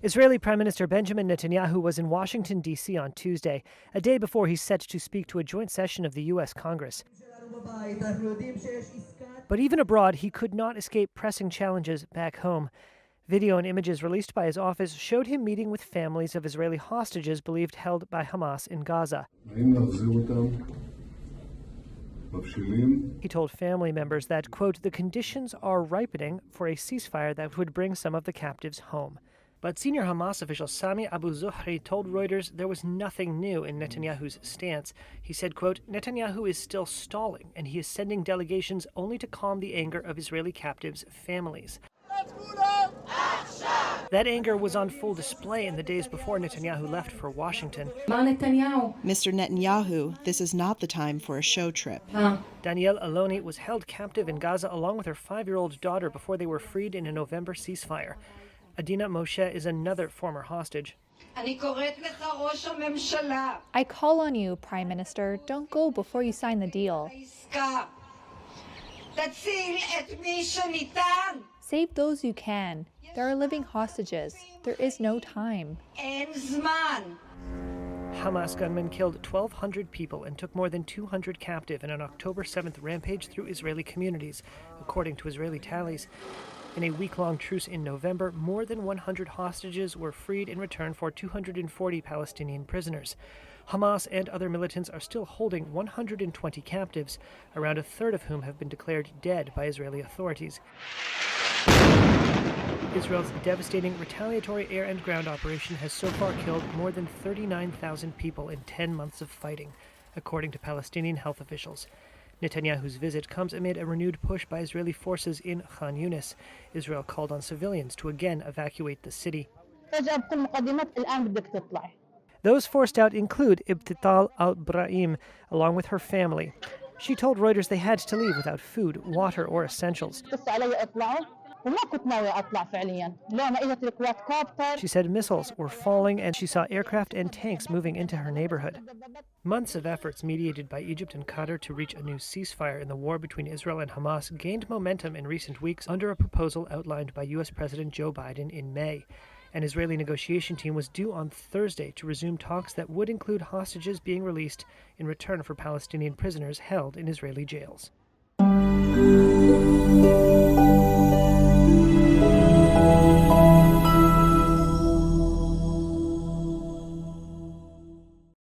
Israeli Prime Minister Benjamin Netanyahu was in Washington, D.C. on Tuesday, a day before he's set to speak to a joint session of the U.S. Congress. But even abroad, he could not escape pressing challenges back home. Video and images released by his office showed him meeting with families of Israeli hostages believed held by Hamas in Gaza. He told family members that, quote, the conditions are ripening for a ceasefire that would bring some of the captives home. But senior Hamas official Sami Abu Zuhri told Reuters there was nothing new in Netanyahu's stance. He said, quote, Netanyahu is still stalling, and he is sending delegations only to calm the anger of Israeli captives' families. That anger was on full display in the days before Netanyahu left for Washington. Mr. Netanyahu, this is not the time for a show trip. Danielle Aloni was held captive in Gaza along with her 5-year-old daughter before they were freed in a November ceasefire. Adina Moshe is another former hostage. I call on you, Prime Minister, don't go before you sign the deal. Save those you can. There are living hostages. There is no time. Hamas gunmen killed 1,200 people and took more than 200 captive in an October 7th rampage through Israeli communities, according to Israeli tallies. In a week-long truce in November, more than 100 hostages were freed in return for 240 Palestinian prisoners. Hamas and other militants are still holding 120 captives, around a third of whom have been declared dead by Israeli authorities. Israel's devastating retaliatory air and ground operation has so far killed more than 39,000 people in 10 months of fighting, according to Palestinian health officials. Netanyahu's visit comes amid a renewed push by Israeli forces in Khan Yunis. Israel called on civilians to again evacuate the city. Those forced out include Ibtital al-Brahim, along with her family. She told Reuters they had to leave without food, water, or essentials. She said missiles were falling and she saw aircraft and tanks moving into her neighborhood. Months of efforts mediated by Egypt and Qatar to reach a new ceasefire in the war between Israel and Hamas gained momentum in recent weeks under a proposal outlined by U.S. President Joe Biden in May. An Israeli negotiation team was due on Thursday to resume talks that would include hostages being released in return for Palestinian prisoners held in Israeli jails.